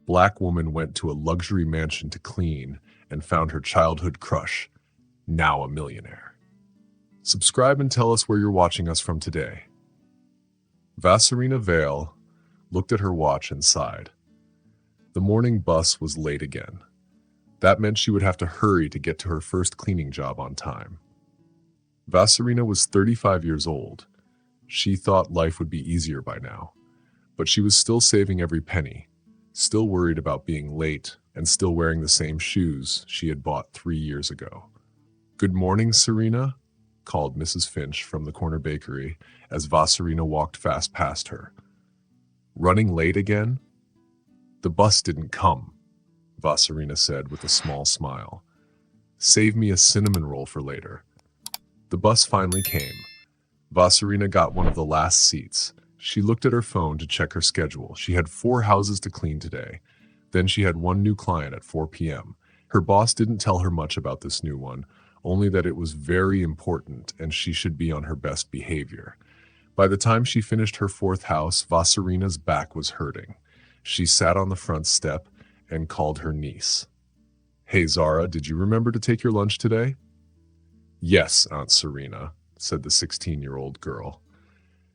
Black woman went to a luxury mansion to clean and found her childhood crush, now a millionaire. Subscribe and tell us where you're watching us from today. Vassarina Vale looked at her watch and sighed. The morning bus was late again. That meant she would have to hurry to get to her first cleaning job on time. Vassarina was 35 years old. She thought life would be easier by now, but she was still saving every penny, still worried about being late, and still wearing the same shoes she had bought 3 years ago. "Good morning, Serena," called Mrs. Finch from the corner bakery as Vassarina walked fast past her. "Running late again?" "The bus didn't come," Vassarina said with a small smile. "Save me a cinnamon roll for later." The bus finally came. Vassarina got one of the last seats. She looked at her phone to check her schedule. She had 4 houses to clean today. Then she had one new client at 4 p.m. Her boss didn't tell her much about this new one, only that it was very important and she should be on her best behavior. By the time she finished her 4th house, Vassarina's back was hurting. She sat on the front step and called her niece. "Hey Zara, did you remember to take your lunch today?" "Yes, Aunt Serena," said the 16-year-old girl.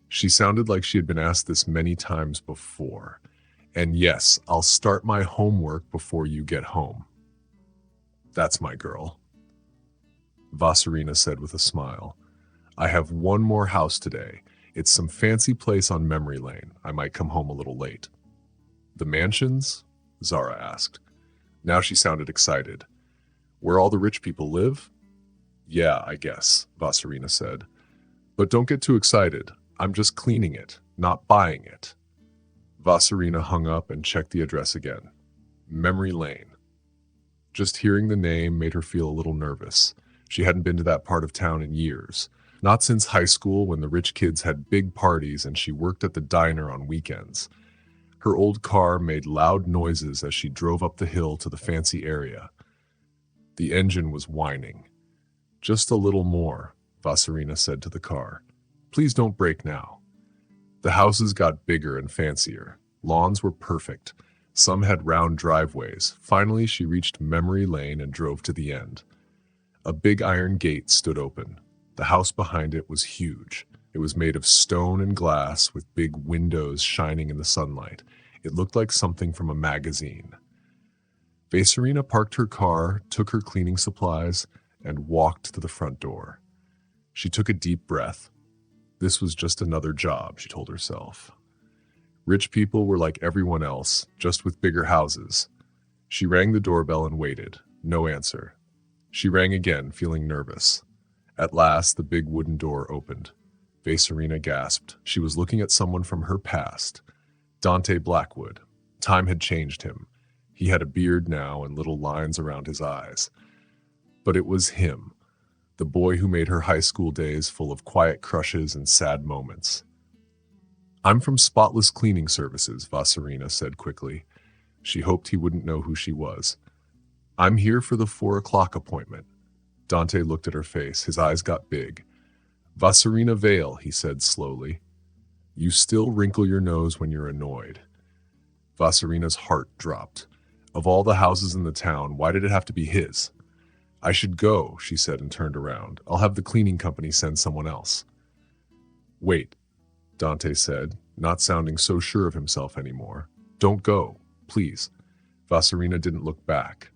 She sounded like she had been asked this many times before. "And yes, I'll start my homework before you get home." "That's my girl," Vassarina said with a smile. "I have one more house today. It's some fancy place on Memory Lane. I might come home a little late." "The mansions?" Zara asked. Now she sounded excited. "Where all the rich people live?" "Yeah, I guess," Vassarina said. "But don't get too excited. I'm just cleaning it, not buying it." Vassarina hung up and checked the address again. Memory Lane. Just hearing the name made her feel a little nervous. She hadn't been to that part of town in years. Not since high school when the rich kids had big parties and she worked at the diner on weekends. Her old car made loud noises as she drove up the hill to the fancy area. The engine was whining. "Just a little more," Vassarina said to the car. "Please don't brake now." The houses got bigger and fancier. Lawns were perfect. Some had round driveways. Finally, she reached Memory Lane and drove to the end. A big iron gate stood open. The house behind it was huge. It was made of stone and glass with big windows shining in the sunlight. It looked like something from a magazine. Vassarina parked her car, took her cleaning supplies, and walked to the front door. She took a deep breath. This was just another job, she told herself. Rich people were like everyone else, just with bigger houses. She rang the doorbell and waited. No answer. She rang again, feeling nervous. At last, the big wooden door opened. Vassarina gasped. She was looking at someone from her past. Dante Blackwood. Time had changed him. He had a beard now and little lines around his eyes. But it was him, the boy who made her high school days full of quiet crushes and sad moments. "I'm from Spotless Cleaning Services," Vassarina said quickly. She hoped he wouldn't know who she was. "I'm here for the 4 o'clock appointment." Dante looked at her face. His eyes got big. "Vassarina Vale," he said slowly. "You still wrinkle your nose when you're annoyed." Vassarina's heart dropped. Of all the houses in the town, why did it have to be his? "I should go," she said and turned around. "I'll have the cleaning company send someone else." "Wait," Dante said, not sounding so sure of himself anymore. "Don't go, please." Vassarina didn't look back.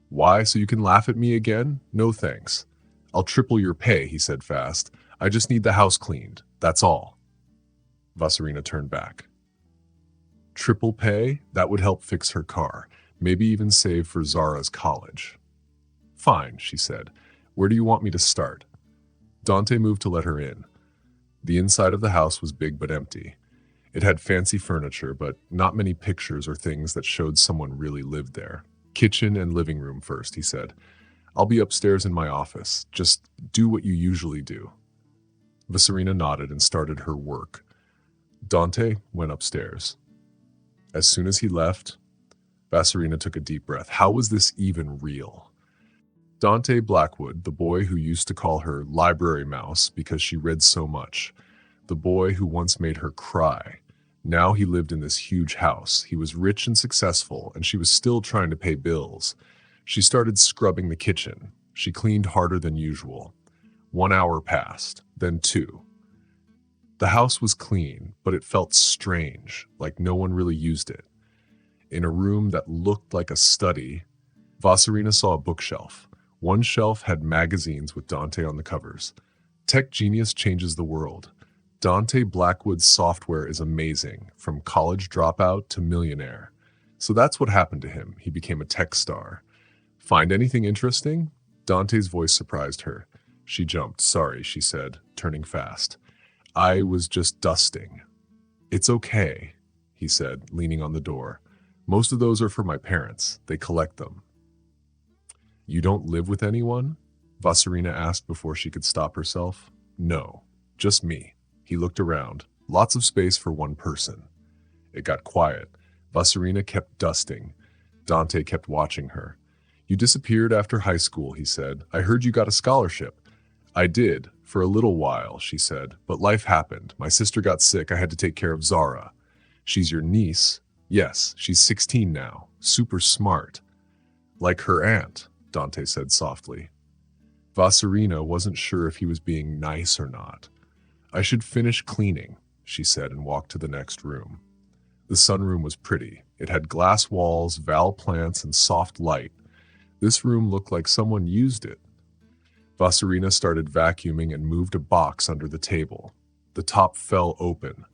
"Why, so you can laugh at me again? No thanks. I'll triple your pay," he said fast. "I just need the house cleaned, that's all." Vassarina turned back. Triple pay? That would help fix her car, maybe even save for Zara's college. "Fine," she said. "Where do you want me to start?" Dante moved to let her in. The inside of the house was big but empty. It had fancy furniture, but not many pictures or things that showed someone really lived there. "Kitchen and living room first," he said. "I'll be upstairs in my office. Just do what you usually do." Vassarina nodded and started her work. Dante went upstairs. As soon as he left, Vassarina took a deep breath. How was this even real? Dante Blackwood, the boy who used to call her Library Mouse because she read so much, the boy who once made her cry, Now he lived in this huge house. He was rich and successful, and she was still trying to pay bills. She started scrubbing the kitchen. She cleaned harder than usual. 1 hour passed, then two. The house was clean, but it felt strange, like no one really used it. In a room that looked like a study, Vasarina saw a bookshelf. One shelf had magazines with Dante on the covers. Tech Genius Changes the World. Dante Blackwood's software is amazing, from college dropout to millionaire. So that's what happened to him. He became a tech star. Find anything interesting? Dante's voice surprised her. She jumped. Sorry, she said, turning fast. I was just dusting. It's okay, he said, leaning on the door. Most of those are for my parents. They collect them. You don't live with anyone? Vasarina asked before she could stop herself. No, just me. He looked around. Lots of space for one person. It got quiet. Vasarina kept dusting. Dante kept watching her. You disappeared after high school, he said. I heard you got a scholarship. I did, for a little while, she said, but life happened. My sister got sick. I had to take care of Zara. She's your niece? Yes, she's 16 now. Super smart. Like her aunt, Dante said softly. Vasarina wasn't sure if he was being nice or not. I should finish cleaning, she said, and walked to the next room. The sunroom was pretty. It had glass walls, val plants, and soft light. This room looked like someone used it. Vasarina started vacuuming and moved a box under the table. The top fell open.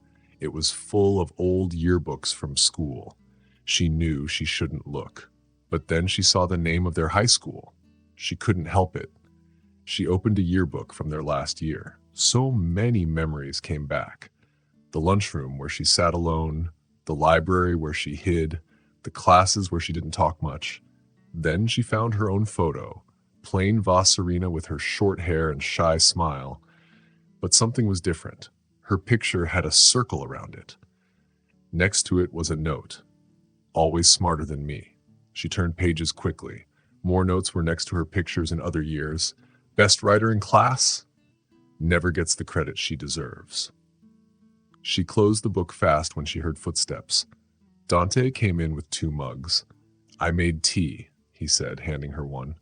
It was full of old yearbooks from school. She knew she shouldn't look. But then she saw the name of their high school. She couldn't help it. She opened a yearbook from their last year. So many memories came back. The lunchroom where she sat alone, the library where she hid, the classes where she didn't talk much. Then she found her own photo, plain Vasarina with her short hair and shy smile. But something was different. Her picture had a circle around it. Next to it was a note. Always smarter than me. She turned pages quickly. More notes were next to her pictures in other years. Best writer in class? Never gets the credit she deserves. She closed the book fast when she heard footsteps. Dante came in with 2 mugs. I made tea, he said, handing her one.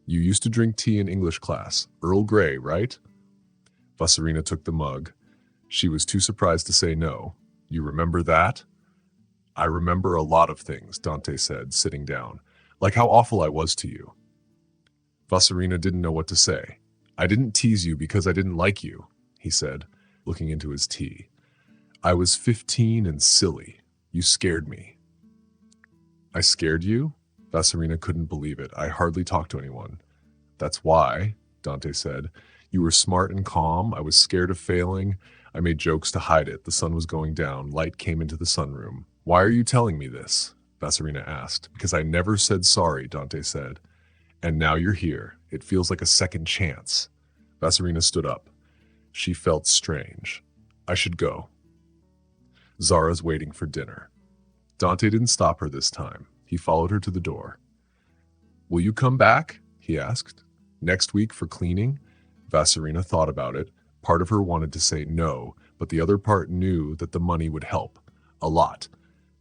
You used to drink tea in English class. Earl Grey, right? Vasarina took the mug. She was too surprised to say no. You remember that? I remember a lot of things, Dante said, sitting down. Like how awful I was to you. Vasarina didn't know what to say. I didn't tease you because I didn't like you, he said, looking into his tea. I was 15 and silly. You scared me. I scared you? Vasarina couldn't believe it. I hardly talked to anyone. That's why, Dante said. You were smart and calm. I was scared of failing. I made jokes to hide it. The sun was going down. Light came into the sunroom. Why are you telling me this? Vasarina asked. Because I never said sorry, Dante said. And now you're here. It feels like a second chance. Vasarina stood up. She felt strange. I should go. Zara's waiting for dinner. Dante didn't stop her this time. He followed her to the door. Will you come back? He asked. Next week for cleaning? Vasarina thought about it. Part of her wanted to say no, but the other part knew that the money would help. A lot.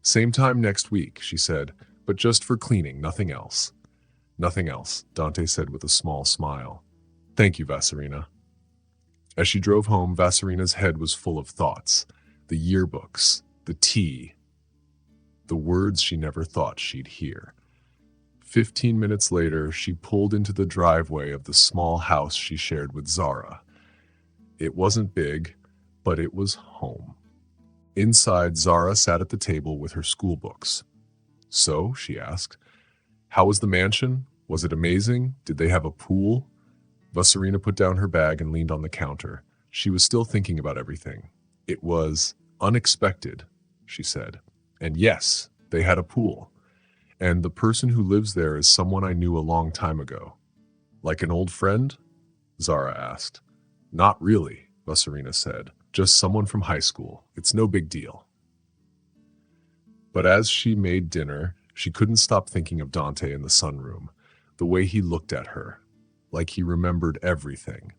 Same time next week, she said, but just for cleaning, nothing else. Nothing else, Dante said with a small smile. Thank you, Vasarina. As she drove home, Vasarina's head was full of thoughts. The yearbooks, the tea, the words she never thought she'd hear. 15 minutes later, she pulled into the driveway of the small house she shared with Zara. It wasn't big, but it was home. Inside, Zara sat at the table with her school books. So, she asked, how was the mansion? Was it amazing? Did they have a pool? Vasarina put down her bag and leaned on the counter. She was still thinking about everything. It was unexpected, she said. And yes, they had a pool. And the person who lives there is someone I knew a long time ago. Like an old friend? Zara asked. Not really, Vasarina said. Just someone from high school. It's no big deal. But as she made dinner, she couldn't stop thinking of Dante in the sunroom, the way he looked at her, like he remembered everything,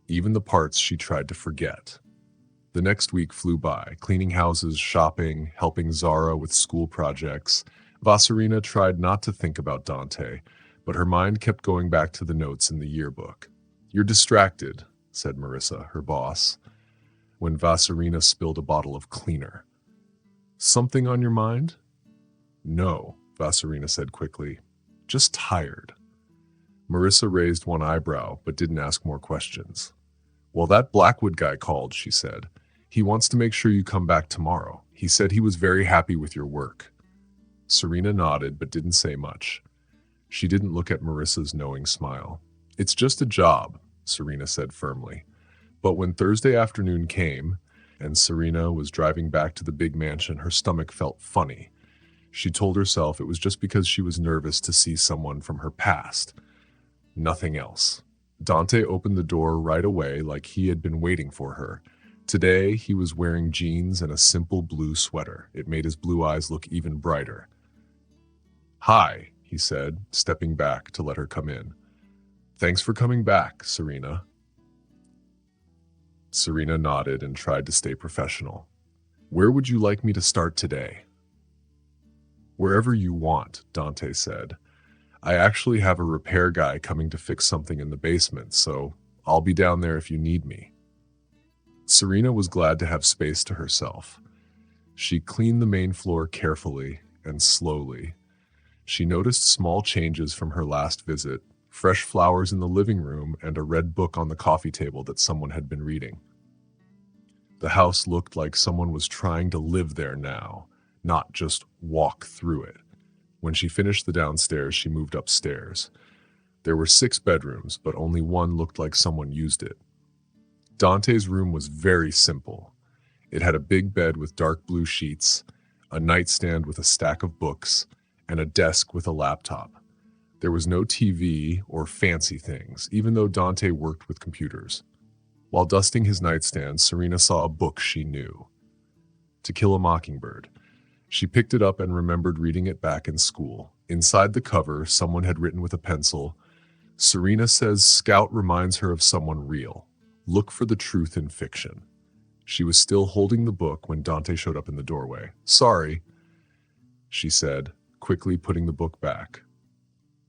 even the parts she tried to forget. The next week flew by, cleaning houses, shopping, helping Zara with school projects. Vasarina tried not to think about Dante, but her mind kept going back to the notes in the yearbook. "You're distracted," said Marissa, her boss, when Vasarina spilled a bottle of cleaner. "Something on your mind?" "No," Vasarina said quickly. "Just tired." Marissa raised one eyebrow, but didn't ask more questions. "Well, that Blackwood guy called," she said. "He wants to make sure you come back tomorrow. He said he was very happy with your work." Serena nodded, but didn't say much. She didn't look at Marissa's knowing smile. "It's just a job," Serena said firmly. But when Thursday afternoon came, and Serena was driving back to the big mansion, her stomach felt funny. She told herself it was just because she was nervous to see someone from her past. Nothing else. Dante opened the door right away like he had been waiting for her. Today, he was wearing jeans and a simple blue sweater. It made his blue eyes look even brighter. "Hi," he said, stepping back to let her come in. "Thanks for coming back, Serena." Serena nodded and tried to stay professional. "Where would you like me to start today?" "Wherever you want," Dante said. "I actually have a repair guy coming to fix something in the basement, so I'll be down there if you need me." Serena was glad to have space to herself. She cleaned the main floor carefully and slowly. She noticed small changes from her last visit, fresh flowers in the living room and a red book on the coffee table that someone had been reading. The house looked like someone was trying to live there now, not just walk through it. When she finished the downstairs, she moved upstairs. There were 6 bedrooms, but only one looked like someone used it. Dante's room was very simple. It had a big bed with dark blue sheets, a nightstand with a stack of books, and a desk with a laptop. There was no TV or fancy things, even though Dante worked with computers. While dusting his nightstand, Serena saw a book she knew, To Kill a Mockingbird. She picked it up and remembered reading it back in school. Inside the cover, someone had written with a pencil, "Serena says Scout reminds her of someone real. Look for the truth in fiction." She was still holding the book when Dante showed up in the doorway. "Sorry," she said, quickly putting the book back.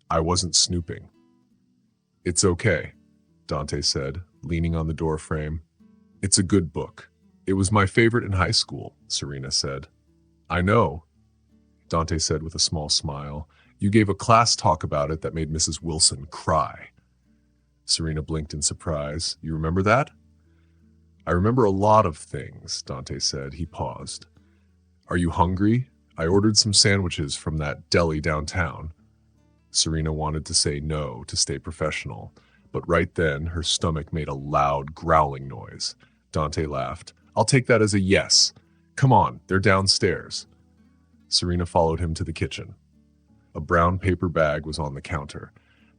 "I wasn't snooping." "It's okay," Dante said, leaning on the door frame. "It's a good book. It was my favorite in high school," Serena said. "I know," Dante said with a small smile. "You gave a class talk about it that made Mrs. Wilson cry." Serena blinked in surprise. "You remember that?" "I remember a lot of things," Dante said. He paused. "Are you hungry? I ordered some sandwiches from that deli downtown." Serena wanted to say no to stay professional, but right then her stomach made a loud growling noise. Dante laughed. "I'll take that as a yes. Come on, they're downstairs." Serena followed him to the kitchen. A brown paper bag was on the counter.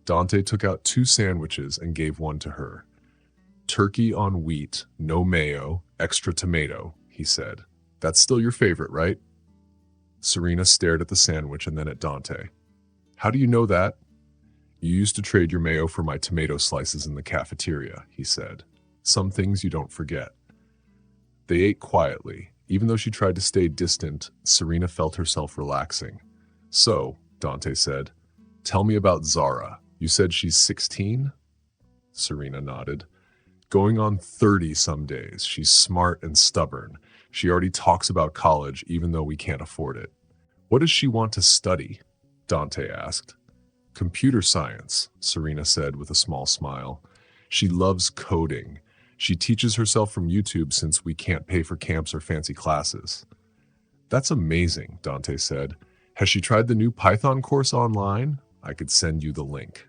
Dante took out 2 sandwiches and gave one to her. "Turkey on wheat, no mayo, extra tomato," he said. "That's still your favorite, right?" Serena stared at the sandwich and then at Dante. "How do you know that?" "You used to trade your mayo for my tomato slices in the cafeteria," he said. "Some things you don't forget." They ate quietly. Even though she tried to stay distant, Serena felt herself relaxing. "So," Dante said, "tell me about Zara. You said she's 16? Serena nodded. "Going on 30 some days. She's smart and stubborn. She already talks about college even though we can't afford it." "What does she want to study?" Dante asked. "Computer science," Serena said with a small smile. "She loves coding. She teaches herself from YouTube since we can't pay for camps or fancy classes." "That's amazing," Dante said. "Has she tried the new Python course online? I could send you the link."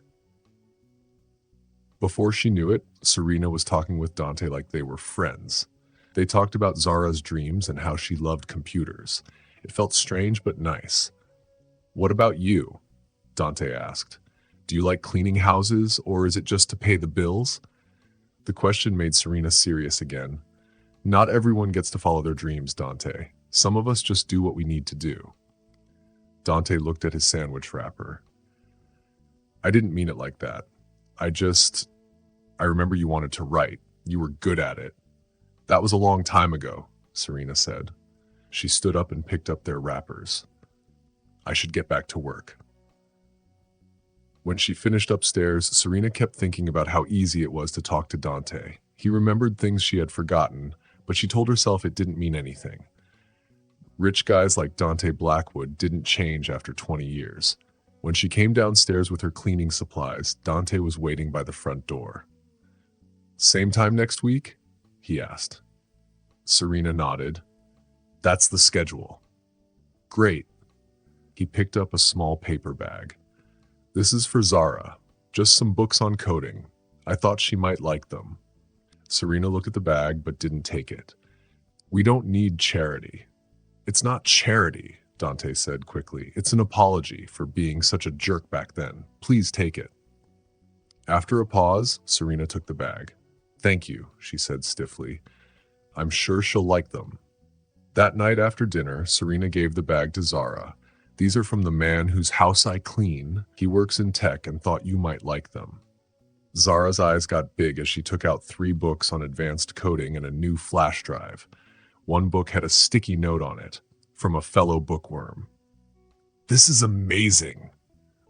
Before she knew it, Serena was talking with Dante like they were friends. They talked about Zara's dreams and how she loved computers. It felt strange but nice. "What about you?" Dante asked. "Do you like cleaning houses, or is it just to pay the bills?" The question made Serena serious again. "Not everyone gets to follow their dreams, Dante. Some of us just do what we need to do." Dante looked at his sandwich wrapper. "I didn't mean it like that. I remember you wanted to write. You were good at it. That was a long time ago, Serena said. She stood up and picked up their wrappers. I should get back to work. When she finished upstairs, Serena kept thinking about how easy it was to talk to Dante. He remembered things she had forgotten, but she told herself it didn't mean anything. Rich guys like Dante Blackwood didn't change after 20 years. When she came downstairs with her cleaning supplies, Dante was waiting by the front door. Same time next week? He asked. Serena nodded. That's the schedule. Great. He picked up a small paper bag. This is for Zara. Just some books on coding. I thought she might like them. Serena looked at the bag but didn't take it. We don't need charity. It's not charity, Dante said quickly. It's an apology for being such a jerk back then. Please take it. After a pause, Serena took the bag. Thank you, she said stiffly. I'm sure she'll like them. That night after dinner, Serena gave the bag to Zara. These are from the man whose house I clean. He works in tech and thought you might like them. Zara's eyes got big as she took out 3 books on advanced coding and a new flash drive. One book had a sticky note on it, from a fellow bookworm. This is amazing,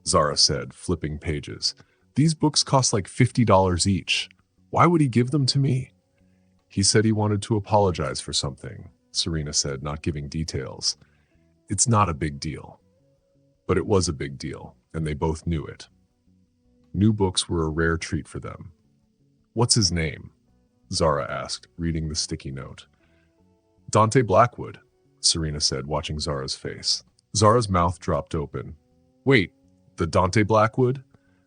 Zara said, flipping pages. These books cost like $50 each. Why would he give them to me? He said he wanted to apologize for something, Serena said, not giving details. It's not a big deal. But it was a big deal, and they both knew it. New books were a rare treat for them. What's his name? Zara asked, reading the sticky note. Dante Blackwood, Serena said, watching Zara's face. Zara's mouth dropped open. Wait, the Dante Blackwood?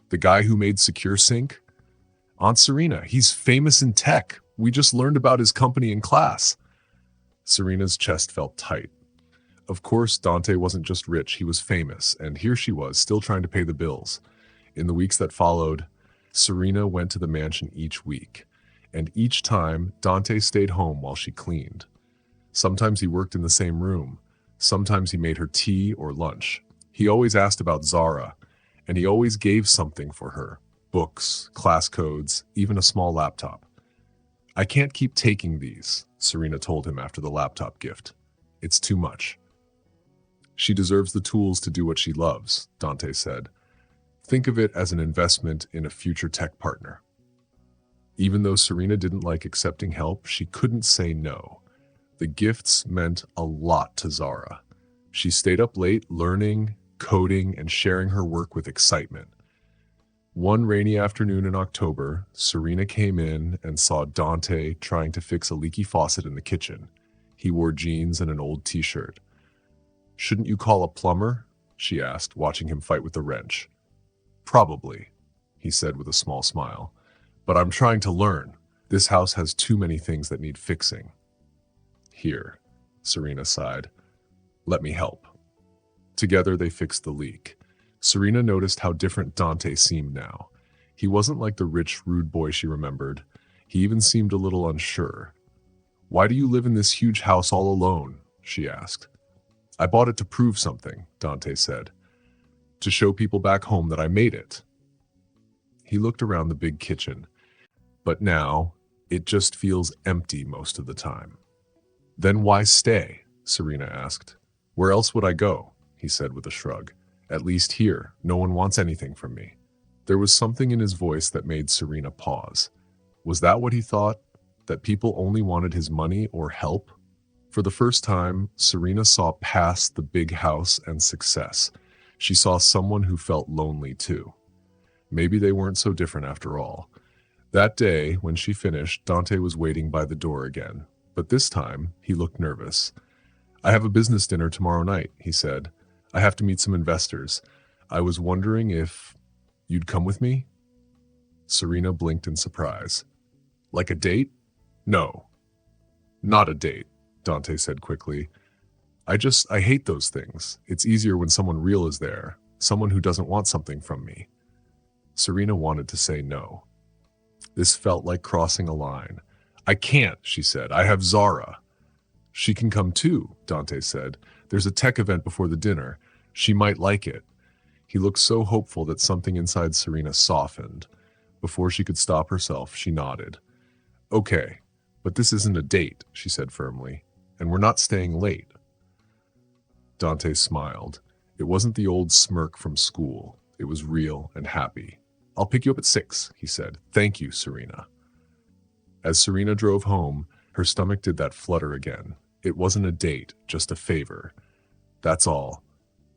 The guy who made Secure Sync? Aunt Serena, he's famous in tech. We just learned about his company in class. Serena's chest felt tight. Of course, Dante wasn't just rich, he was famous, and here she was, still trying to pay the bills. In the weeks that followed, Serena went to the mansion each week, and each time, Dante stayed home while she cleaned. Sometimes he worked in the same room. Sometimes he made her tea or lunch. He always asked about Zara, and he always gave something for her. Books, class codes, even a small laptop. I can't keep taking these, Serena told him after the laptop gift. It's too much. She deserves the tools to do what she loves, Dante said. Think of it as an investment in a future tech partner. Even though Serena didn't like accepting help, she couldn't say no. The gifts meant a lot to Zara. She stayed up late learning, coding, and sharing her work with excitement. One rainy afternoon in October, Serena came in and saw Dante trying to fix a leaky faucet in the kitchen. He wore jeans and an old t-shirt. Shouldn't you call a plumber? She asked, watching him fight with the wrench. Probably, he said with a small smile. But I'm trying to learn. This house has too many things that need fixing. Here, Serena sighed. Let me help. Together they fixed the leak. Serena noticed how different Dante seemed now. He wasn't like the rich, rude boy she remembered. He even seemed a little unsure. Why do you live in this huge house all alone? She asked. I bought it to prove something, Dante said. To show people back home that I made it. He looked around the big kitchen. But now, it just feels empty most of the time. Then why stay? Serena asked. Where else would I go? He said with a shrug. At least here, no one wants anything from me. There was something in his voice that made Serena pause. Was that what he thought? That people only wanted his money or help? For the first time, Serena saw past the big house and success. She saw someone who felt lonely too. Maybe they weren't so different after all. That day, when she finished, Dante was waiting by the door again. But this time, he looked nervous. I have a business dinner tomorrow night, he said. I have to meet some investors. I was wondering if you'd come with me? Serena blinked in surprise. Like a date? No. Not a date, Dante said quickly. I hate those things. It's easier when someone real is there, someone who doesn't want something from me. Serena wanted to say no. This felt like crossing a line. I can't, she said. I have Zara. She can come too, Dante said. There's a tech event before the dinner. She might like it. He looked so hopeful that something inside Serena softened. Before she could stop herself, she nodded. Okay, But this isn't a date, she said firmly, and we're not staying late. Dante smiled. It wasn't the old smirk from school. It was real and happy. I'll pick you up at 6, he said. Thank you, Serena. As Serena drove home, her stomach did that flutter again. It wasn't a date, just a favor. That's all.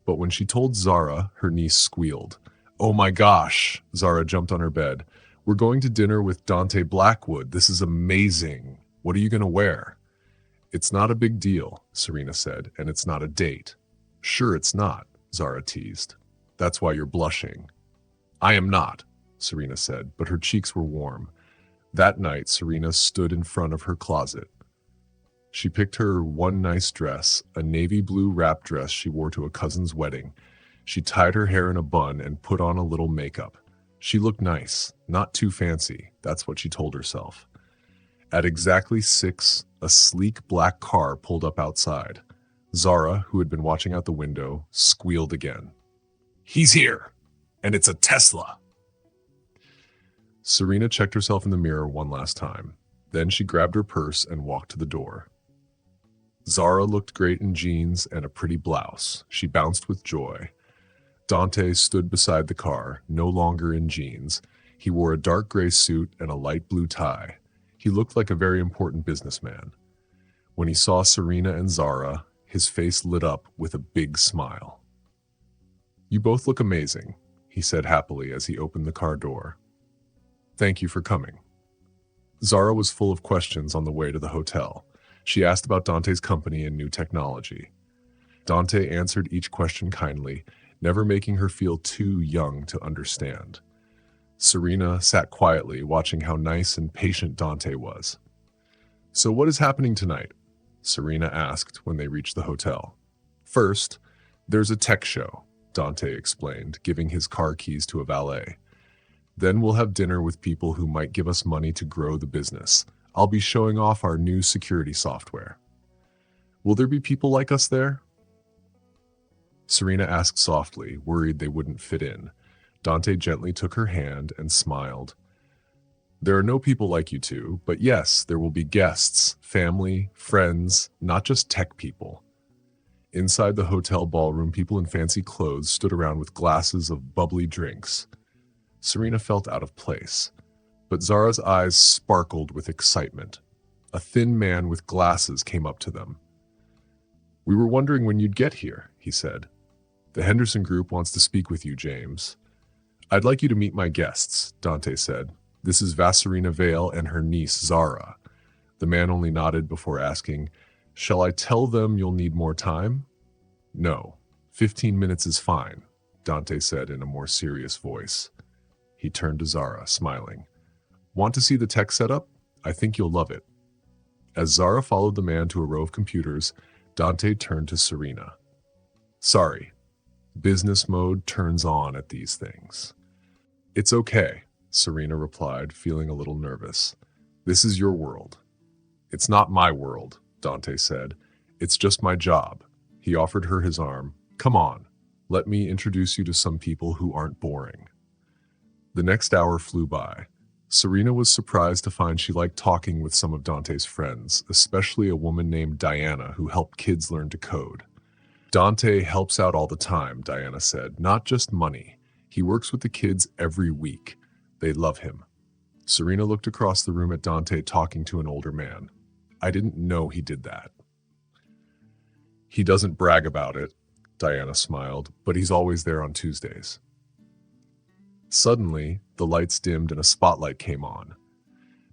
But when she told Zara, her niece squealed. Oh my gosh, Zara jumped on her bed. We're going to dinner with Dante Blackwood. This is amazing. What are you going to wear? It's not a big deal, Serena said, and it's not a date. Sure it's not, Zara teased. That's why you're blushing. I am not, Serena said, but her cheeks were warm. That night, Serena stood in front of her closet. She picked her one nice dress, a navy blue wrap dress she wore to a cousin's wedding. She tied her hair in a bun and put on a little makeup. She looked nice, not too fancy, that's what she told herself. At exactly 6, a sleek black car pulled up outside. Zara, who had been watching out the window, squealed again. He's here, and it's a Tesla. Serena checked herself in the mirror one last time. Then she grabbed her purse and walked to the door. Zara looked great in jeans and a pretty blouse. She bounced with joy. Dante stood beside the car, no longer in jeans. He wore a dark gray suit and a light blue tie. He looked like a very important businessman. When he saw Serena and Zara, his face lit up with a big smile. You both look amazing, he said happily as he opened the car door. Thank you for coming. Zara was full of questions on the way to the hotel. She asked about Dante's company and new technology. Dante answered each question kindly, never making her feel too young to understand. Serena sat quietly, watching how nice and patient Dante was. So what is happening tonight? Serena asked when they reached the hotel. First, there's a tech show, Dante explained, giving his car keys to a valet. Then we'll have dinner with people who might give us money to grow the business. I'll be showing off our new security software. Will there be people like us there? Serena asked softly, worried they wouldn't fit in. Dante gently took her hand and smiled. There are no people like you two, but yes, there will be guests, family, friends, not just tech people. Inside the hotel ballroom, people in fancy clothes stood around with glasses of bubbly drinks. Serena felt out of place, but Zara's eyes sparkled with excitement. A thin man with glasses came up to them. We were wondering when you'd get here, he said. The Henderson Group wants to speak with you, James. I'd like you to meet my guests, Dante said. This is Vassarina Vale and her niece, Zara. The man only nodded before asking, Shall I tell them you'll need more time? No, 15 minutes is fine, Dante said in a more serious voice. He turned to Zara, smiling. Want to see the tech setup? I think you'll love it. As Zara followed the man to a row of computers, Dante turned to Serena. Sorry, business mode turns on at these things. It's okay, Serena replied, feeling a little nervous. This is your world. It's not my world, Dante said. It's just my job. He offered her his arm. Come on, let me introduce you to some people who aren't boring. The next hour flew by. Serena was surprised to find she liked talking with some of Dante's friends, especially a woman named Diana who helped kids learn to code. Dante helps out all the time, Diana said, not just money. He works with the kids every week. They love him. Serena looked across the room at Dante talking to an older man. I didn't know he did that. He doesn't brag about it, Diana smiled, but he's always there on Tuesdays. Suddenly, the lights dimmed and a spotlight came on.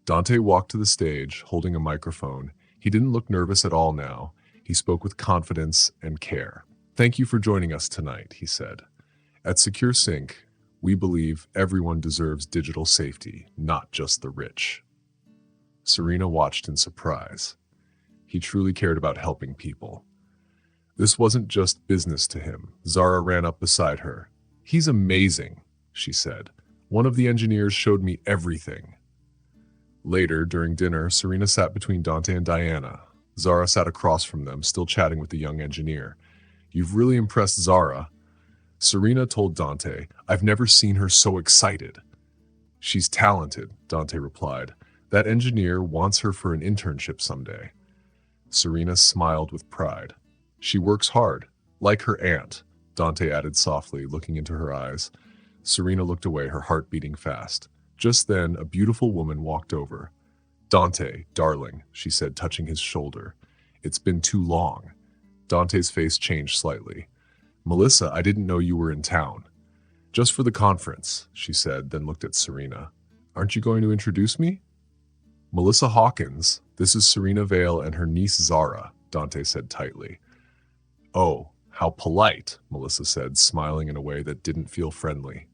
Dante walked to the stage, holding a microphone. He didn't look nervous at all now. He spoke with confidence and care. Thank you for joining us tonight, he said. At Secure Sync, we believe everyone deserves digital safety, not just the rich. Serena watched in surprise. He truly cared about helping people. This wasn't just business to him. Zara ran up beside her. He's amazing, she said. One of the engineers showed me everything. Later, during dinner, Serena sat between Dante and Diana. Zara sat across from them, still chatting with the young engineer. You've really impressed Zara. Serena told Dante, I've never seen her so excited. She's talented, Dante replied. That engineer wants her for an internship someday. Serena smiled with pride. She works hard, like her aunt, Dante added softly, looking into her eyes. Serena looked away, her heart beating fast. Just then, a beautiful woman walked over. Dante, darling, she said, touching his shoulder. It's been too long. Dante's face changed slightly. Melissa, I didn't know you were in town. Just for the conference, she said, then looked at Serena. Aren't you going to introduce me? Melissa Hawkins, this is Serena Vale and her niece Zara, Dante said tightly. Oh, how polite, Melissa said, smiling in a way that didn't feel friendly.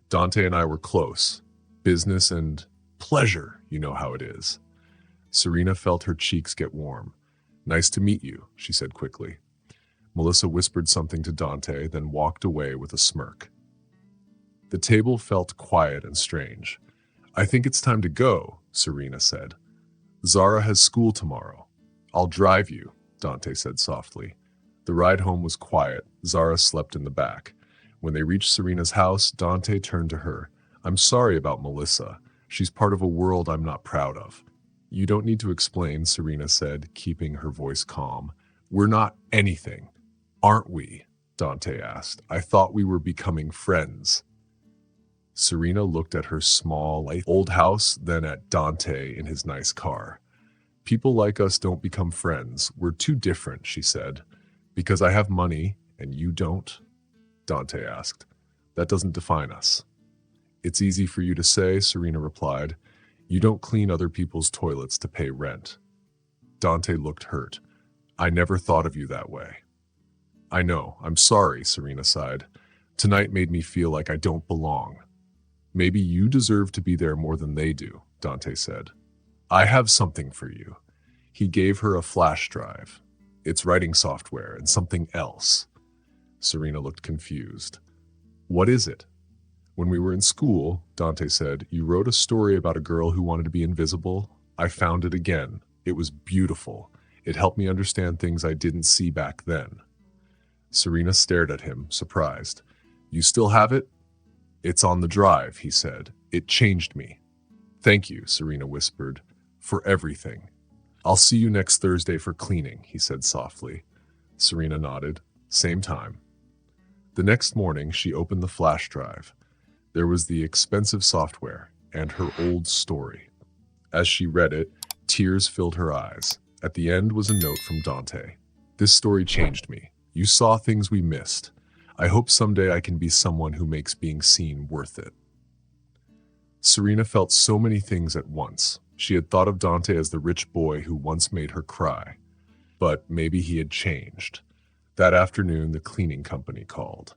Dante and I were close. Business and pleasure, you know how it is. Serena felt her cheeks get warm. Nice to meet you, she said quickly. Melissa whispered something to Dante, then walked away with a smirk. The table felt quiet and strange. I think it's time to go, Serena said. Zara has school tomorrow. I'll drive you, Dante said softly. The ride home was quiet. Zara slept in the back. When they reached Serena's house, Dante turned to her. I'm sorry about Melissa. She's part of a world I'm not proud of. You don't need to explain, Serena said, keeping her voice calm. We're not anything, aren't we? Dante asked. I thought we were becoming friends. Serena looked at her small, old house, then at Dante in his nice car. People like us don't become friends. We're too different, she said. Because I have money and you don't? Dante asked. That doesn't define us. It's easy for you to say, Serena replied. You don't clean other people's toilets to pay rent. Dante looked hurt. I never thought of you that way. I know, I'm sorry, Serena sighed. Tonight made me feel like I don't belong. Maybe you deserve to be there more than they do, Dante said. I have something for you. He gave her a flash drive. It's writing software and something else. Serena looked confused. What is it? When we were in school, Dante said, you wrote a story about a girl who wanted to be invisible. I found it again. It was beautiful. It helped me understand things I didn't see back then. Serena stared at him, surprised. You still have it? It's on the drive, he said. It changed me. Thank you, Serena whispered, for everything. I'll see you next Thursday for cleaning, he said softly. Serena nodded. Same time. The next morning, she opened the flash drive. There was the expensive software and her old story. As she read it, tears filled her eyes. At the end was a note from Dante. This story changed me. You saw things we missed. I hope someday I can be someone who makes being seen worth it. Serena felt so many things at once. She had thought of Dante as the rich boy who once made her cry. But maybe he had changed. That afternoon, the cleaning company called.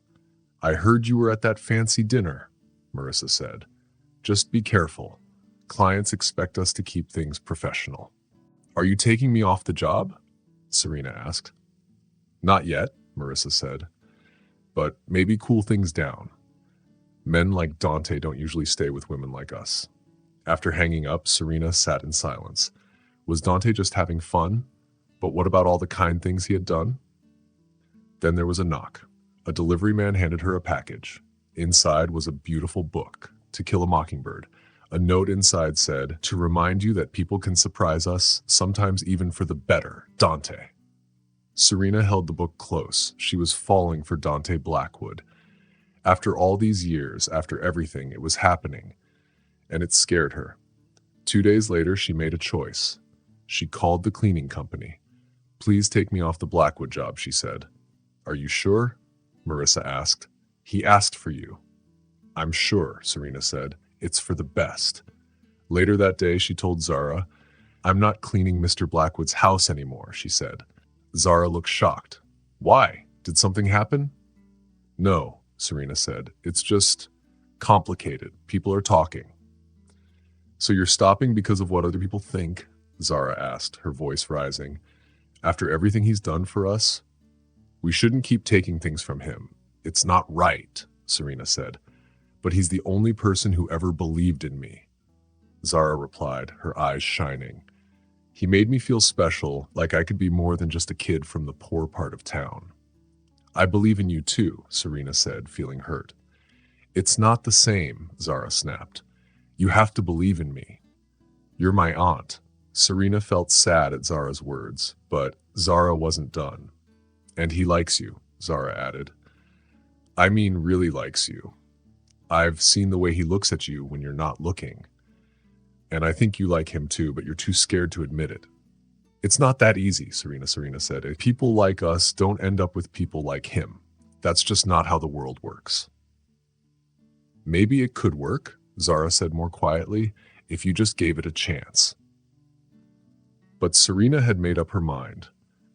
I heard you were at that fancy dinner, Marissa said. Just be careful. Clients expect us to keep things professional. Are you taking me off the job? Serena asked. Not yet, Marissa said. But maybe cool things down. Men like Dante don't usually stay with women like us. After hanging up, Serena sat in silence. Was Dante just having fun? But what about all the kind things he had done? Then there was a knock. A delivery man handed her a package. Inside was a beautiful book, To Kill a Mockingbird. A note inside said, to remind you that people can surprise us, sometimes even for the better, Dante. Serena held the book close. She was falling for Dante Blackwood. After all these years, after everything, it was happening, and it scared her. 2 days later, she made a choice. She called the cleaning company. Please take me off the Blackwood job, she said. Are you sure? Marissa asked. He asked for you. I'm sure, Serena said. It's for the best. Later that day, she told Zara, I'm not cleaning Mr. Blackwood's house anymore, she said. Zara looked shocked. Why? Did something happen? No, Serena said. It's just complicated. People are talking. So you're stopping because of what other people think? Zara asked, her voice rising. After everything he's done for us? We shouldn't keep taking things from him. It's not right, Serena said. But he's the only person who ever believed in me. Zara replied, her eyes shining. He made me feel special, like I could be more than just a kid from the poor part of town. I believe in you too, Serena said, feeling hurt. It's not the same, Zara snapped. You have to believe in me. You're my aunt. Serena felt sad at Zara's words, but Zara wasn't done. And he likes you, Zara added. I mean, really likes you. I've seen the way he looks at you when you're not looking. And I think you like him too, but you're too scared to admit it. It's not that easy, Serena said. People like us don't end up with people like him. That's just not how the world works. Maybe it could work, Zara said more quietly, if you just gave it a chance. But Serena had made up her mind.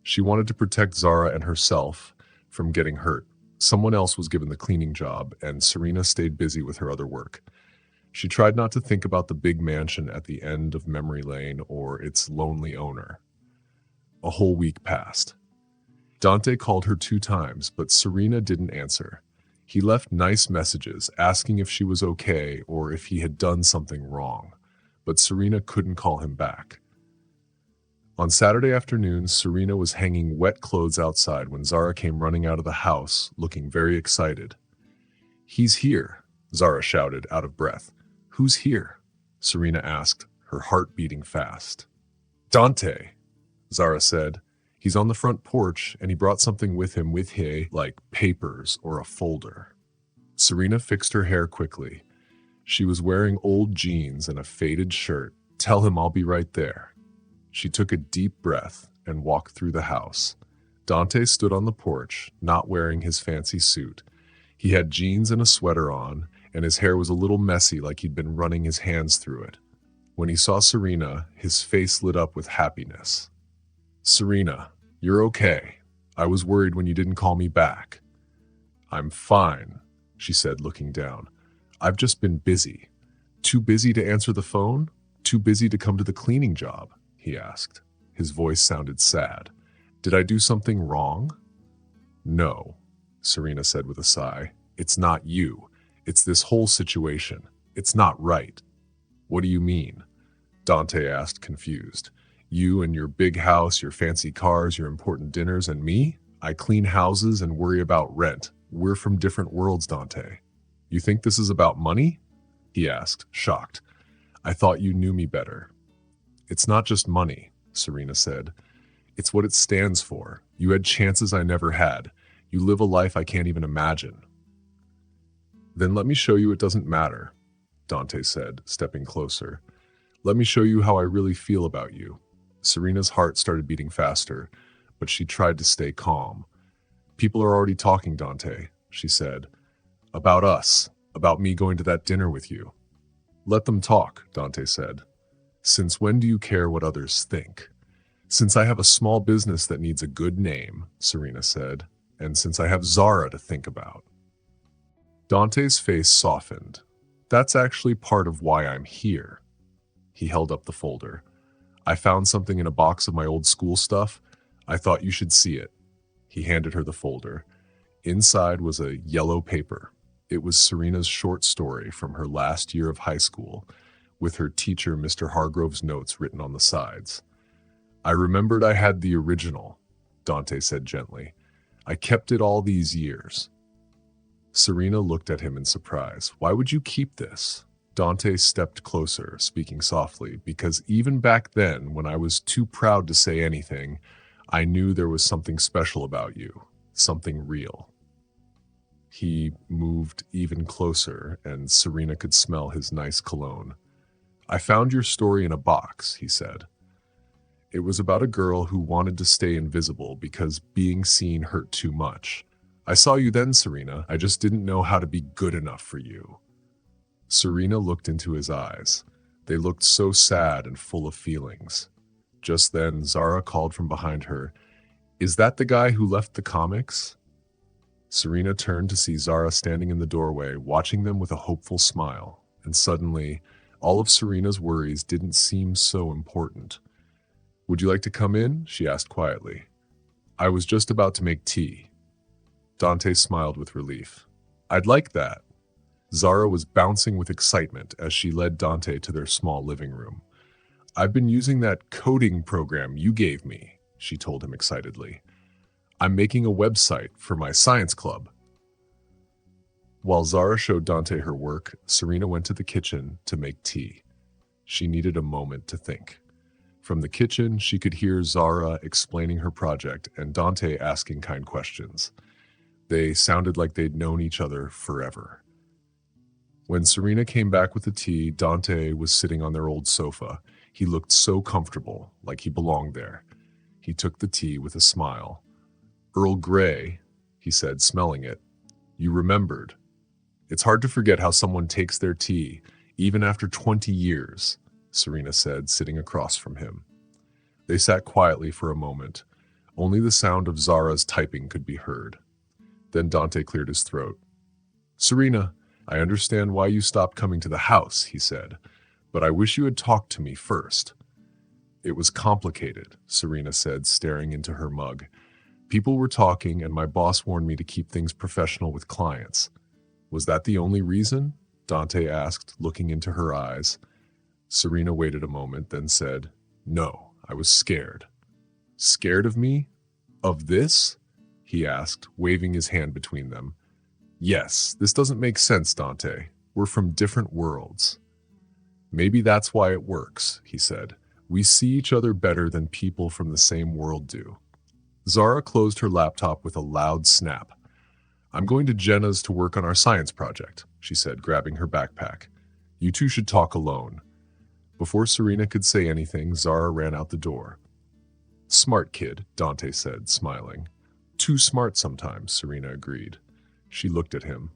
She wanted to protect Zara and herself from getting hurt. Someone else was given the cleaning job, and Serena stayed busy with her other work. She tried not to think about the big mansion at the end of memory lane or its lonely owner. A whole week passed. Dante called her 2 times, but Serena didn't answer. He left nice messages asking if she was okay or if he had done something wrong, but Serena couldn't call him back. On Saturday afternoon, Serena was hanging wet clothes outside when Zara came running out of the house, looking very excited. "He's here," Zara shouted, out of breath. "Who's here?" Serena asked, her heart beating fast. "Dante," Zara said. "He's on the front porch, and he brought something with him like papers or a folder." Serena fixed her hair quickly. She was wearing old jeans and a faded shirt. "Tell him I'll be right there." She took a deep breath and walked through the house. Dante stood on the porch, not wearing his fancy suit. He had jeans and a sweater on, and his hair was a little messy like he'd been running his hands through it. When he saw Serena, his face lit up with happiness. "Serena, you're okay. I was worried when you didn't call me back." "I'm fine," she said, looking down. "I've just been busy." "Too busy to answer the phone? Too busy to come to the cleaning job?" he asked. His voice sounded sad. "Did I do something wrong?" "No," Serena said with a sigh. "It's not you. It's this whole situation. It's not right." "What do you mean?" Dante asked, confused. "You and your big house, your fancy cars, your important dinners, and me? I clean houses and worry about rent. We're from different worlds, Dante." "You think this is about money?" he asked, shocked. "I thought you knew me better." "It's not just money," Serena said. "It's what it stands for. You had chances I never had. You live a life I can't even imagine." "Then let me show you it doesn't matter," Dante said, stepping closer. "Let me show you how I really feel about you." Serena's heart started beating faster, but she tried to stay calm. "People are already talking, Dante," she said. "About us, about me going to that dinner with you." "Let them talk," Dante said. "Since when do you care what others think?" "Since I have a small business that needs a good name," Serena said, "and since I have Zara to think about." Dante's face softened. "That's actually part of why I'm here." He held up the folder. "I found something in a box of my old school stuff. I thought you should see it." He handed her the folder. Inside was a yellow paper. It was Serena's short story from her last year of high school, with her teacher, Mr. Hargrove's notes written on the sides. "I remembered I had the original," Dante said gently. "I kept it all these years." Serena looked at him in surprise. "Why would you keep this?" Dante stepped closer, speaking softly, "Because even back then, when I was too proud to say anything, I knew there was something special about you, something real." He moved even closer, and Serena could smell his nice cologne. "I found your story in a box," he said. "It was about a girl who wanted to stay invisible because being seen hurt too much. I saw you then, Serena. I just didn't know how to be good enough for you." Serena looked into his eyes. They looked so sad and full of feelings. Just then, Zara called from behind her, "Is that the guy who left the comics?" Serena turned to see Zara standing in the doorway, watching them with a hopeful smile, and suddenly, all of Serena's worries didn't seem so important. "Would you like to come in?" she asked quietly. "I was just about to make tea." Dante smiled with relief. "I'd like that." Zara was bouncing with excitement as she led Dante to their small living room. "I've been using that coding program you gave me," she told him excitedly. "I'm making a website for my science club." While Zara showed Dante her work, Serena went to the kitchen to make tea. She needed a moment to think. From the kitchen, she could hear Zara explaining her project and Dante asking kind questions. They sounded like they'd known each other forever. When Serena came back with the tea, Dante was sitting on their old sofa. He looked so comfortable, like he belonged there. He took the tea with a smile. "Earl Grey," he said, smelling it. "You remembered. It's hard to forget how someone takes their tea, even after 20 years, Serena said, sitting across from him. They sat quietly for a moment. Only the sound of Zara's typing could be heard. Then Dante cleared his throat. "Serena, I understand why you stopped coming to the house," he said, "but I wish you had talked to me first." "It was complicated," Serena said, staring into her mug. "People were talking, and my boss warned me to keep things professional with clients." "Was that the only reason?" Dante asked, looking into her eyes. Serena waited a moment, then said, "No, I was scared." "Scared of me? Of this?" he asked, waving his hand between them. "Yes, this doesn't make sense, Dante. We're from different worlds." "Maybe that's why it works," he said. "We see each other better than people from the same world do." Zara closed her laptop with a loud snap. "I'm going to Jenna's to work on our science project," she said, grabbing her backpack. "You two should talk alone." Before Serena could say anything, Zara ran out the door. "Smart kid," Dante said, smiling. "Too smart sometimes," Serena agreed. She looked at him.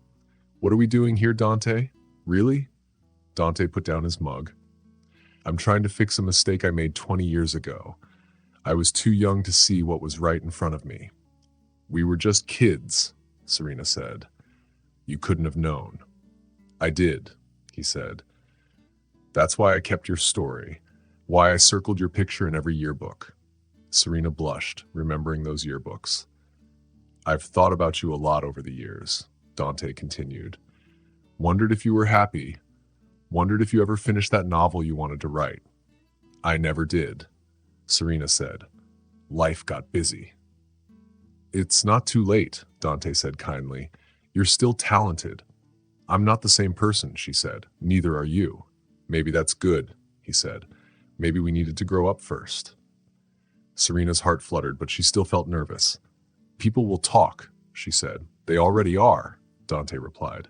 "What are we doing here, Dante? Really?" Dante put down his mug. "I'm trying to fix a mistake I made 20 years ago. I was too young to see what was right in front of me." "We were just kids," Serena said. "You couldn't have known." "I did," he said. "That's why I kept your story, why I circled your picture in every yearbook." Serena blushed, remembering those yearbooks. "I've thought about you a lot over the years," Dante continued. "Wondered if you were happy. Wondered if you ever finished that novel you wanted to write." "I never did," Serena said. "Life got busy." "It's not too late," Dante said kindly. "You're still talented." "I'm not the same person," she said. "Neither are you." "Maybe that's good," he said. "Maybe we needed to grow up first." Serena's heart fluttered, but she still felt nervous. "People will talk," she said. "They already are," Dante replied.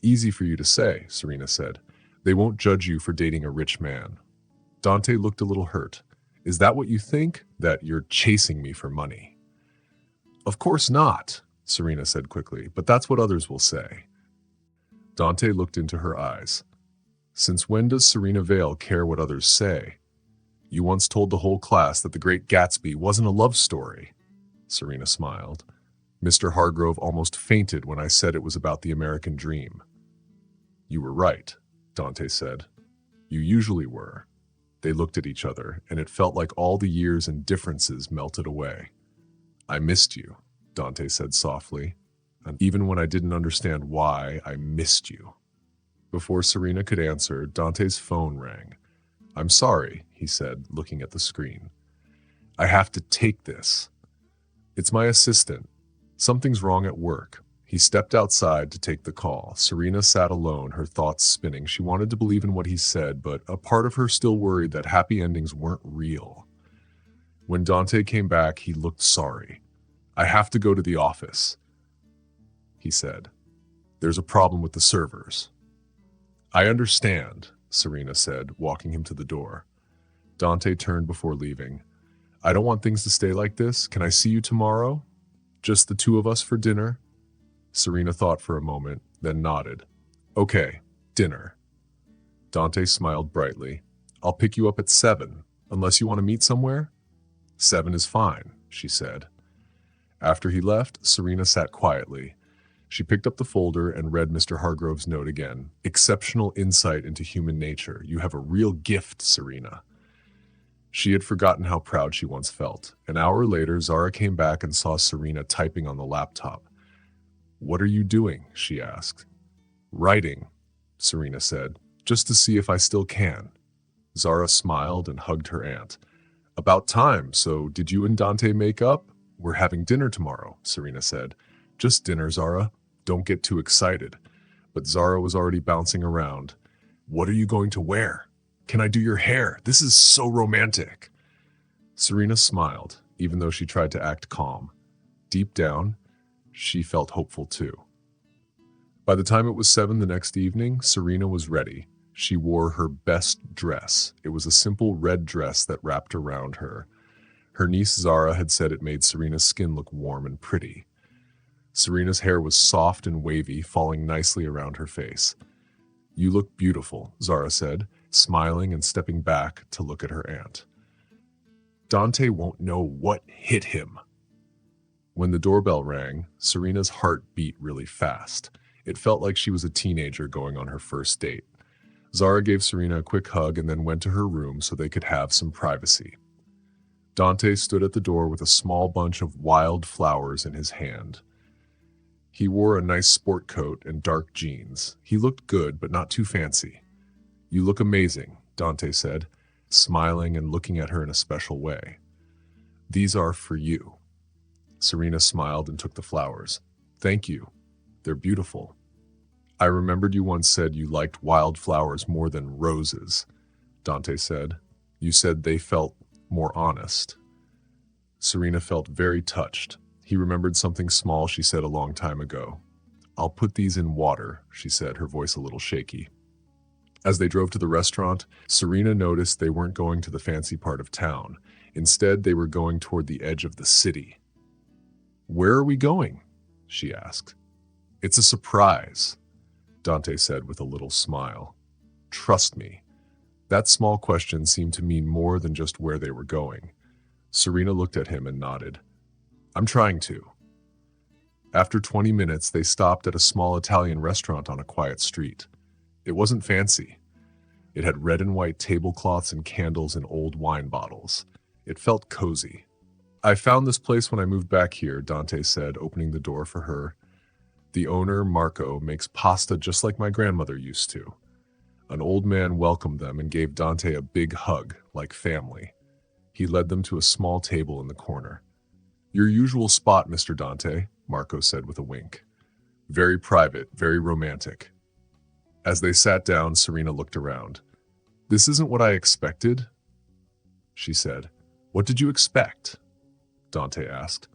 "Easy for you to say," Serena said. "They won't judge you for dating a rich man." Dante looked a little hurt. "Is that what you think? That you're chasing me for money?" "Of course not," Serena said quickly, "but that's what others will say." Dante looked into her eyes. "Since when does Serena Vale care what others say? You once told the whole class that The Great Gatsby wasn't a love story." Serena smiled. "Mr. Hargrove almost fainted when I said it was about the American dream." "You were right," Dante said. "You usually were." They looked at each other, and it felt like all the years and differences melted away. "I missed you," Dante said softly. "And even when I didn't understand why, I missed you." Before Serena could answer, Dante's phone rang. "I'm sorry," he said, looking at the screen. "I have to take this." "It's my assistant. Something's wrong at work." He stepped outside to take the call. Serena sat alone, her thoughts spinning. She wanted to believe in what he said, but a part of her still worried that happy endings weren't real. When Dante came back, he looked sorry. "I have to go to the office," he said. "There's a problem with the servers." "I understand," Serena said, walking him to the door. Dante turned before leaving. "I don't want things to stay like this. Can I see you tomorrow? Just the two of us for dinner?" Serena thought for a moment, then nodded. "Okay, dinner." Dante smiled brightly. "I'll pick you up at 7, unless you want to meet somewhere?" "7 is fine," she said. After he left, Serena sat quietly. She picked up the folder and read Mr. Hargrove's note again. "Exceptional insight into human nature. You have a real gift, Serena." She had forgotten how proud she once felt. An hour later, Zara came back and saw Serena typing on the laptop. "What are you doing?" she asked. "Writing," Serena said, "just to see if I still can." Zara smiled and hugged her aunt. "About time. So did you and Dante make up?" "We're having dinner tomorrow," Serena said. "Just dinner, Zara. Don't get too excited." But Zara was already bouncing around. "What are you going to wear?" Can I do your hair? This is so romantic. Serena smiled, even though she tried to act calm. Deep down, she felt hopeful too. By the time it was 7 the next evening, Serena was ready. She wore her best dress. It was a simple red dress that wrapped around her. Her niece Zara had said it made Serena's skin look warm and pretty. Serena's hair was soft and wavy, falling nicely around her face. "You look beautiful," Zara said, smiling and stepping back to look at her aunt. Dante won't know what hit him. When the doorbell rang, Serena's heart beat really fast. It felt like she was a teenager going on her first date. Zara gave Serena a quick hug and then went to her room so they could have some privacy. Dante stood at the door with a small bunch of wild flowers in his hand. He wore a nice sport coat and dark jeans. He looked good, but not too fancy. "You look amazing," Dante said, smiling and looking at her in a special way. "These are for you." Serena smiled and took the flowers. "Thank you. They're beautiful. I remembered you once said you liked wild flowers more than roses," Dante said. "You said they felt more honest." Serena felt very touched. He remembered something small she said a long time ago. "I'll put these in water," she said, her voice a little shaky. As they drove to the restaurant, Serena noticed they weren't going to the fancy part of town. Instead, they were going toward the edge of the city. "Where are we going?" she asked. "It's a surprise," Dante said with a little smile. "Trust me." That small question seemed to mean more than just where they were going. Serena looked at him and nodded. "I'm trying to." After 20 minutes, they stopped at a small Italian restaurant on a quiet street. It wasn't fancy. It had red and white tablecloths and candles in old wine bottles. It felt cozy. "I found this place when I moved back here," Dante said, opening the door for her. "The owner, Marco, makes pasta just like my grandmother used to." An old man welcomed them and gave Dante a big hug, like family. He led them to a small table in the corner. "Your usual spot, Mr. Dante," Marco said with a wink. "Very private, very romantic." As they sat down, Serena looked around. "This isn't what I expected," she said. "What did you expect?" Dante asked.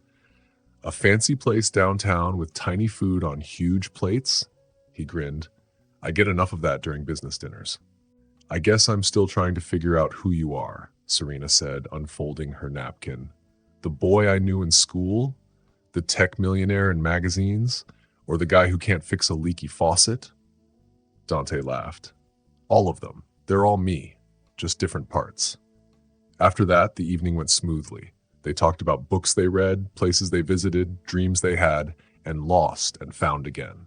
"A fancy place downtown with tiny food on huge plates?" He grinned. "I get enough of that during business dinners." "I guess I'm still trying to figure out who you are," Serena said, unfolding her napkin. "The boy I knew in school? The tech millionaire in magazines? Or the guy who can't fix a leaky faucet?" Dante laughed. "All of them. They're all me, just different parts." After that, the evening went smoothly. They talked about books they read, places they visited, dreams they had, and lost and found again.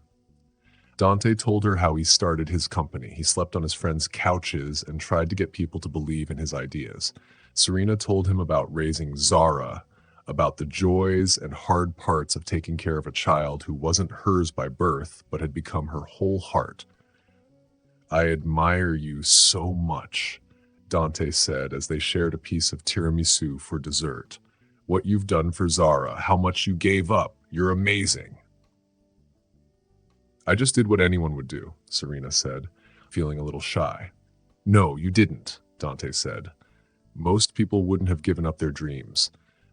Dante told her how he started his company. He slept on his friends' couches and tried to get people to believe in his ideas. Serena told him about raising Zara, about the joys and hard parts of taking care of a child who wasn't hers by birth, but had become her whole heart. "I admire you so much," Dante said as they shared a piece of tiramisu for dessert. "What you've done for Zara, how much you gave up. You're amazing." "I just did what anyone would do," Serena said, feeling a little shy. "No, you didn't," Dante said. "Most people wouldn't have given up their dreams.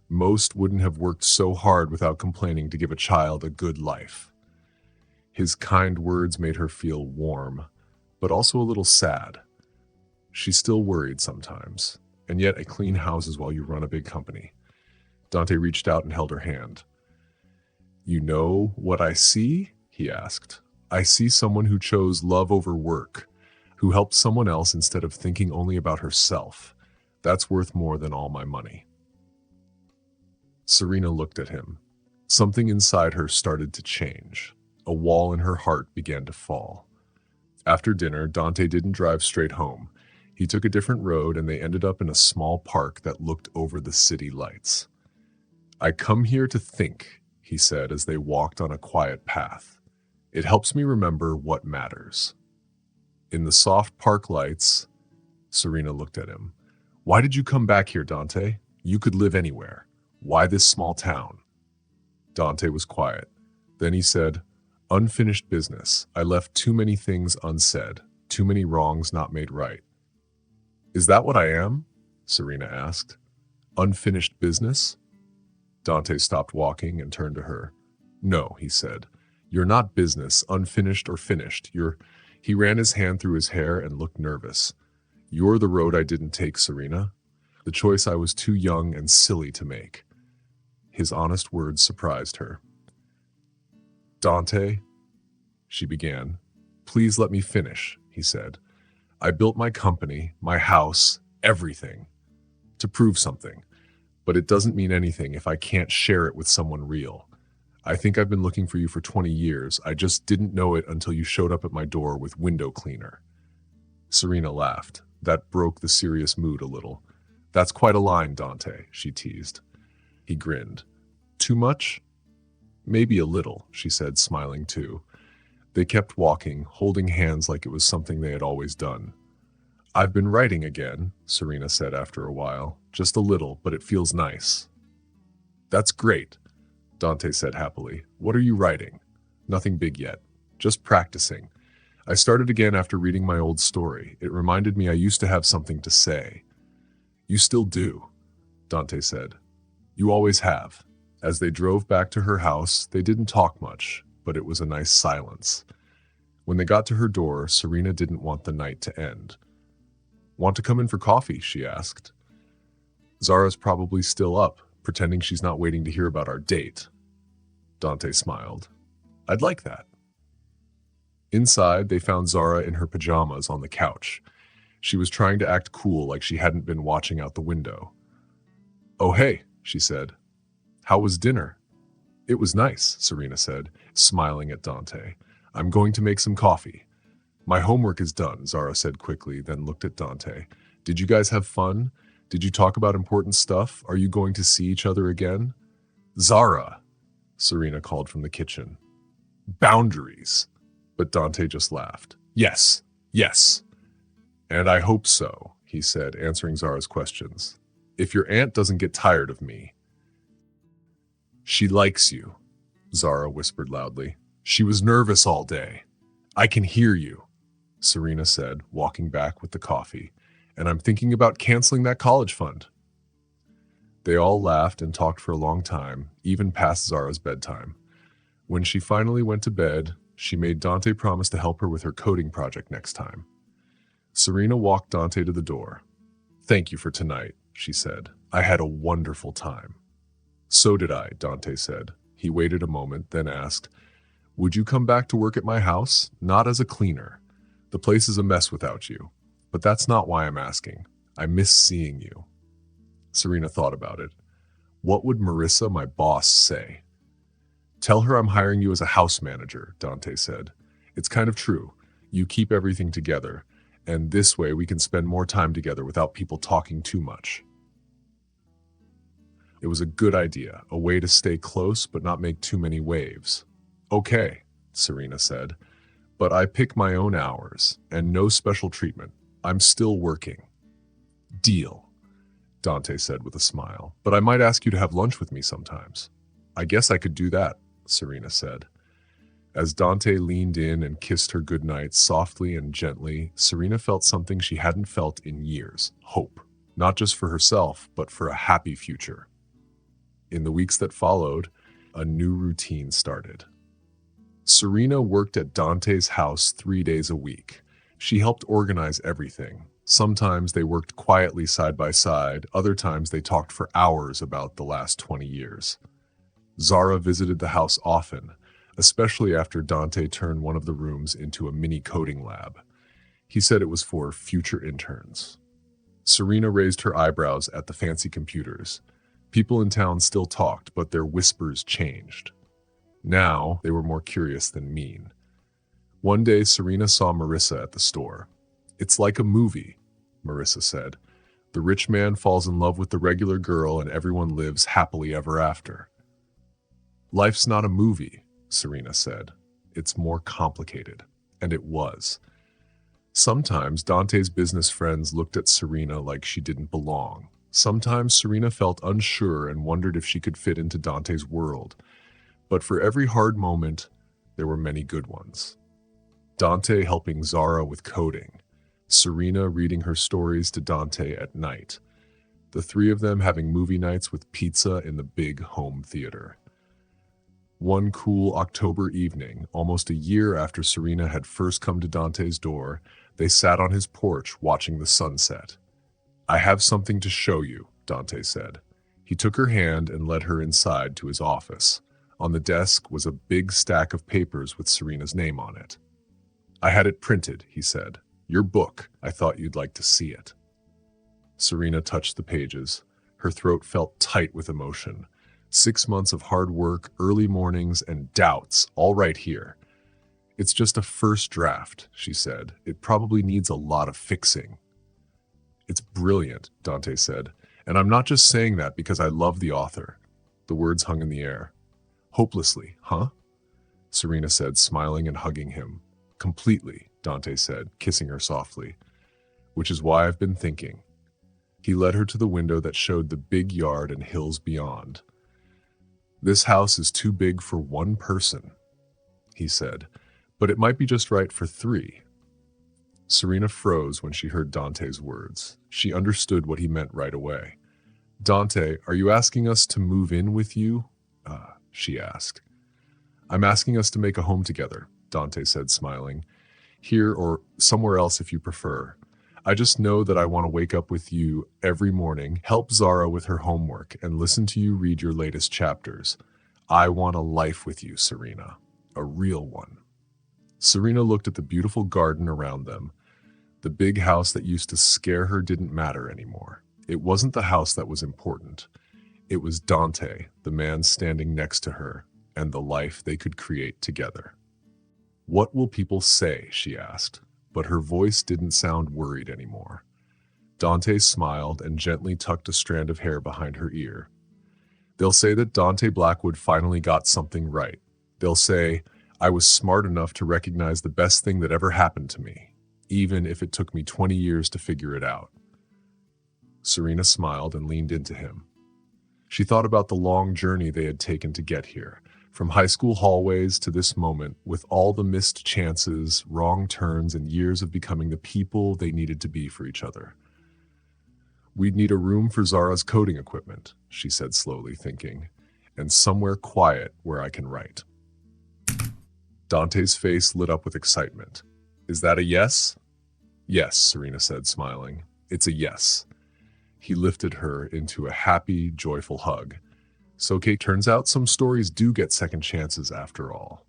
Most wouldn't have worked so hard without complaining to give a child a good life." His kind words made her feel warm, but also a little sad. She still worried sometimes, and yet a clean house is while you run a big company. Dante reached out and held her hand. "You know what I see?" he asked. "I see someone who chose love over work, who helped someone else instead of thinking only about herself. That's worth more than all my money." Serena looked at him. Something inside her started to change. A wall in her heart began to fall. After dinner, Dante didn't drive straight home. He took a different road and they ended up in a small park that looked over the city lights. "I come here to think," he said as they walked on a quiet path. "It helps me remember what matters." In the soft park lights, Serena looked at him. "Why did you come back here, Dante? You could live anywhere. Why this small town?" Dante was quiet. Then he said, "Unfinished business. I left too many things unsaid, too many wrongs not made right." Is that what I am? Serena asked. Unfinished business? Dante stopped walking and turned to her. No, he said. You're not business, unfinished or finished. He ran his hand through his hair and looked nervous. You're the road I didn't take, Serena. The choice I was too young and silly to make. His honest words surprised her. Dante, she began. Please let me finish, he said. I built my company, my house, everything, to prove something. But it doesn't mean anything if I can't share it with someone real. I think I've been looking for you for 20 years. I just didn't know it until you showed up at my door with window cleaner. Serena laughed. That broke the serious mood a little. That's quite a line, Dante, she teased. He grinned. Too much? Maybe a little, she said, smiling too. They kept walking, holding hands like it was something they had always done. I've been writing again, Serena said after a while. Just a little, but it feels nice. That's great, Dante said happily. What are you writing? Nothing big yet. Just practicing. I started again after reading my old story. It reminded me I used to have something to say. You still do, Dante said. You always have. As they drove back to her house, they didn't talk much, but it was a nice silence. When they got to her door, Serena didn't want the night to end. Want to come in for coffee? She asked. Zara's probably still up, pretending she's not waiting to hear about our date. Dante smiled. I'd like that. Inside, they found Zara in her pajamas on the couch. She was trying to act cool like she hadn't been watching out the window. Oh, hey, she said. How was dinner? It was nice, Serena said, smiling at Dante. I'm going to make some coffee. My homework is done, Zara said quickly, then looked at Dante. Did you guys have fun? Did you talk about important stuff? Are you going to see each other again? Zara, Serena called from the kitchen. Boundaries. But Dante just laughed. Yes, yes. And I hope so, he said, answering Zara's questions. If your aunt doesn't get tired of me. She likes you, Zara whispered loudly. She was nervous all day. I can hear you, Serena said, walking back with the coffee. And I'm thinking about canceling that college fund. They all laughed and talked for a long time, even past Zara's bedtime. When she finally went to bed, she made Dante promise to help her with her coding project next time. Serena walked Dante to the door. Thank you for tonight, she said. I had a wonderful time. So did I, Dante said. He waited a moment, then asked, Would you come back to work at my house? Not as a cleaner. The place is a mess without you. But that's not why I'm asking. I miss seeing you. Serena thought about it. What would Marissa, my boss, say? Tell her I'm hiring you as a house manager, Dante said. It's kind of true. You keep everything together, and this way we can spend more time together without people talking too much. It was a good idea, a way to stay close but not make too many waves. Okay, Serena said, but I pick my own hours, and no special treatment. I'm still working. Deal, Dante said with a smile, but I might ask you to have lunch with me sometimes. I guess I could do that, Serena said. As Dante leaned in and kissed her goodnight softly and gently, Serena felt something she hadn't felt in years, hope, not just for herself, but for a happy future. In the weeks that followed, a new routine started. Serena worked at Dante's house 3 days a week. She helped organize everything. Sometimes they worked quietly side by side, other times they talked for hours about the last 20 years. Zara visited the house often, especially after Dante turned one of the rooms into a mini coding lab. He said it was for future interns. Serena raised her eyebrows at the fancy computers. People in town still talked, but their whispers changed. Now, they were more curious than mean. One day, Serena saw Marissa at the store. It's like a movie, Marissa said. The rich man falls in love with the regular girl and everyone lives happily ever after. Life's not a movie, Serena said. It's more complicated. And it was. Sometimes Dante's business friends looked at Serena like she didn't belong. Sometimes Serena felt unsure and wondered if she could fit into Dante's world. But for every hard moment, there were many good ones. Dante helping Zara with coding. Serena reading her stories to Dante at night, the three of them having movie nights with pizza in the big home theater. One cool October evening, almost a year after Serena had first come to Dante's door, they sat on his porch watching the sunset. "I have something to show you," Dante said. He took her hand and led her inside to his office. On the desk was a big stack of papers with Serena's name on it. "I had it printed," he said. "Your book. I thought you'd like to see it." Serena touched the pages. Her throat felt tight with emotion. 6 months of hard work, early mornings, and doubts, all right here. "It's just a first draft," she said. "It probably needs a lot of fixing." "It's brilliant," Dante said. "And I'm not just saying that because I love the author." The words hung in the air. "Hopelessly, huh?" Serena said, smiling and hugging him. "Completely," Dante said, kissing her softly. "Which is why I've been thinking." He led her to the window that showed the big yard and hills beyond. "This house is too big for one person," he said, "but it might be just right for 3. Serena froze when she heard Dante's words. She understood what he meant right away. "Dante, are you asking us to move in with you?" She asked. "I'm asking us to make a home together," Dante said, smiling. "Here or somewhere else if you prefer. I just know that I want to wake up with you every morning, help Zara with her homework, and listen to you read your latest chapters. I want a life with you, Serena. A real one." Serena looked at the beautiful garden around them. The big house that used to scare her didn't matter anymore. It wasn't the house that was important. It was Dante, the man standing next to her, and the life they could create together. "What will people say?" she asked, but her voice didn't sound worried anymore. Dante smiled and gently tucked a strand of hair behind her ear. "They'll say that Dante Blackwood finally got something right. They'll say, I was smart enough to recognize the best thing that ever happened to me, even if it took me 20 years to figure it out." Serena smiled and leaned into him. She thought about the long journey they had taken to get here, from high school hallways to this moment, with all the missed chances, wrong turns, and years of becoming the people they needed to be for each other. "We'd need a room for Zara's coding equipment," she said slowly, thinking, "and somewhere quiet where I can write." Dante's face lit up with excitement. "Is that a yes?" "Yes," Serena said, smiling. "It's a yes." He lifted her into a happy, joyful hug. So, Kate, turns out some stories do get second chances after all.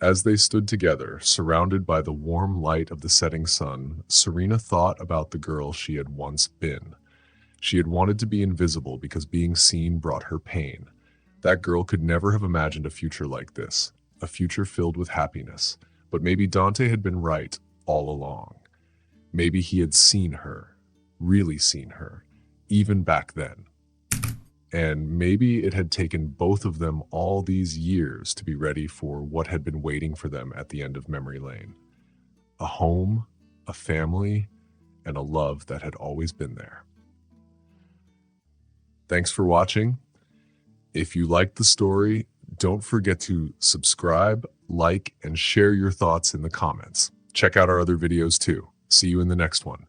As they stood together, surrounded by the warm light of the setting sun, Serena thought about the girl she had once been. She had wanted to be invisible because being seen brought her pain. That girl could never have imagined a future like this, a future filled with happiness. But maybe Dante had been right all along. Maybe he had seen her, really seen her, even back then. And maybe it had taken both of them all these years to be ready for what had been waiting for them at the end of memory lane. A home, a family, and a love that had always been there. Thanks for watching. If you liked the story, don't forget to subscribe, like, and share your thoughts in the comments. Check out our other videos too. See you in the next one.